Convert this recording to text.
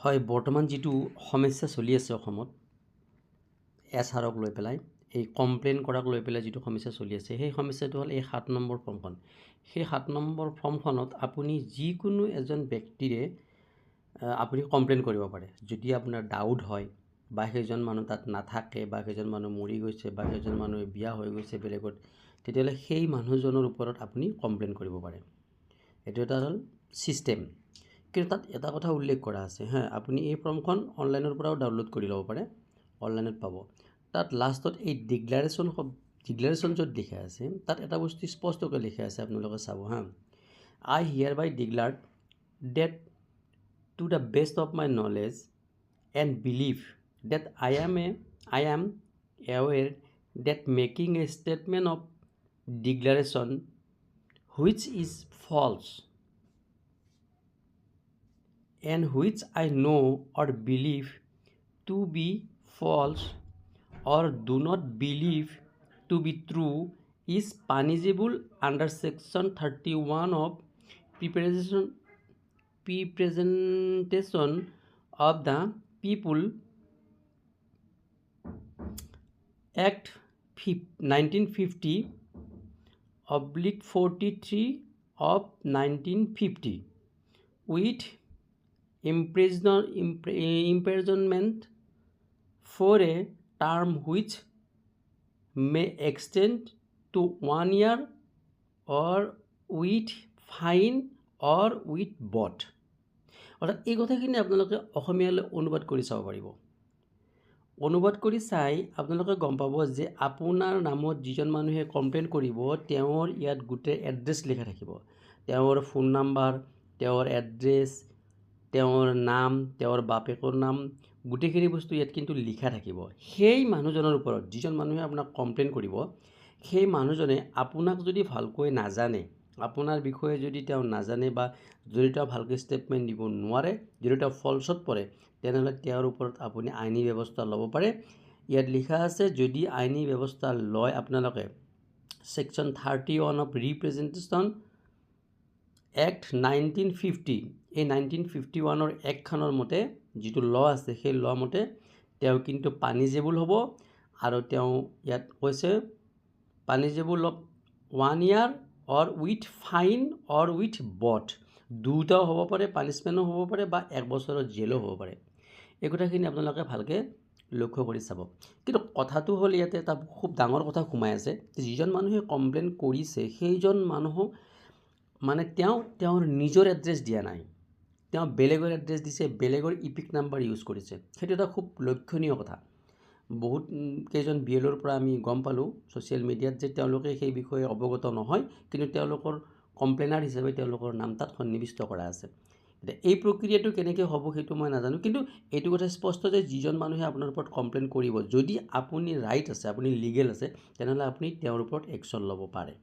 হয় বৰ্তমান যিটো সমস্যা চলি আছে অসমত এছআৰক লৈ পেলাই এই কমপ্লেইন কৰাক লৈ পেলাই যিটো সমস্যা চলি আছে সেই সমস্যাটো হ'ল এই 7 নম্বৰ ফৰ্মখন সেই 7 নম্বৰ ফৰ্মখনত আপুনি যিকোনো এজন ব্যক্তিৰে আপুনি কমপ্লেইন কৰিব পাৰে যদি আপোনাৰ ডাউট হয় বা সেইজন মানুহ তাত নাথাকে বা সেইজন মানুহ মৰি গৈছে বা সেইজন মানুহ বিয়া হৈ গৈছে বেলেগত তেতিয়াহ'লে সেই মানুহজনৰ ওপৰত আপুনি কমপ্লেইন কৰিব পাৰে এইটো এটা হ'ল সিস্টেম কিন্তু তাত এটা কথা উল্লেখ কৰা আছে হ্যাঁ আপুনি এই ফৰ্মখন অনলাইনৰ পৰাও ডাউনলোড কৰি ল'ব পাৰে অনলাইনত পাব তাত লাষ্টত এই ডিক্লাৰেশ্যন য'ত লিখা আছে তাত এটা বস্তু স্পষ্টকৈ লিখা আছে আপোনালোকে চাব হা I hereby declared that to the best of my knowledge and believe that I am aware that making a statement of declaration which is false and which I know or believe to be false or do not believe to be true is punishable under section 31 of representation of the people Act 1950 /43 of 1950 with imprisonment for a term which may extend to 1 year or with fine or with both অৰ্থাৎ এই কথাখিনি আপোনালোকে অসমীয়ালৈ অনুবাদ কৰি চাব পাৰিব অনুবাদ কৰি চাই আপোনালোকে গম পাব যে আপোনাৰ নামত যিজন মানুহে কমপ্লেইন কৰিব তেওঁৰ ইয়াত গোটেই এড্ৰেছ লিখা থাকিব তেওঁৰ ফোন নাম্বাৰ তেওঁৰ এড্ৰেছ তেওঁৰ নাম তেওঁৰ বাপেকৰ নাম গোটেইখিনি বস্তু ইয়াত কিন্তু লিখা থাকিব সেই মানুহজনৰ ওপৰত যিজন মানুহে আপোনাক কমপ্লেইন কৰিব সেই মানুহজনে আপোনাক যদি ভালকৈ নাজানে আপোনাৰ বিষয়ে যদি তেওঁ নাজানে বা যদি তেওঁ ভালকৈ ষ্টেটমেণ্ট দিব নোৱাৰে যদি তেওঁ ফলছত পৰে তেনেহ'লে তেওঁৰ ওপৰত আপুনি আইনী ব্যৱস্থা ল'ব পাৰে ইয়াত লিখা আছে যদি আইনী ব্যৱস্থা লয় আপোনালোকে সেকশ্যন 31 অফ ৰিপ্ৰেজেণ্টেশ্যন এক্ট 1950 এই 1951 এক্টখনৰ মতে যিটো ল আছে সেই ল মতে তেওঁ কিন্তু পানিজেবল হ'ব আৰু তেওঁ ইয়াত কৈছে পানিজেবল of 1 year or with fine or with both দুটাও হ'ব পাৰে পানিশমেণ্টো হ'ব পাৰে বা 1 বছৰৰ জেলো হ'ব পাৰে এই কথাখিনি আপোনালোকে ভালকৈ লক্ষ্য কৰি চাব কিন্তু কথাটো হ'ল ইয়াতে এটা খুব ডাঙৰ কথা সোমাই আছে যিজন মানুহে কমপ্লেইন কৰিছে সেইজন মানুহ মানে তেওঁৰ নিজৰ এড্ৰেছ দিয়া নাই তেওঁ বেলেগৰ এড্ৰেছ দিছে বেলেগৰ ইপিক নাম্বাৰ ইউজ কৰিছে সেইটো এটা খুব লক্ষণীয় কথা বহুত কেইজন বিএলঅ'ৰ পৰা আমি গম পালোঁ ছ'চিয়েল মিডিয়াত যে তেওঁলোকে সেই বিষয়ে অৱগত নহয় কিন্তু তেওঁলোকৰ কমপ্লেইনাৰ হিচাপে তেওঁলোকৰ নাম তাত সন্নিৱিষ্ট কৰা আছে এতিয়া এই প্ৰক্ৰিয়াটো কেনেকৈ হ'ব সেইটো মই নাজানো কিন্তু এইটো কথা স্পষ্ট যে যিজন মানুহে আপোনাৰ ওপৰত কমপ্লেইন কৰিব যদি আপুনি ৰাইট আছে আপুনি লিগেল আছে তেনেহ'লে আপুনি তেওঁৰ ওপৰত একশ্যন ল'ব পাৰে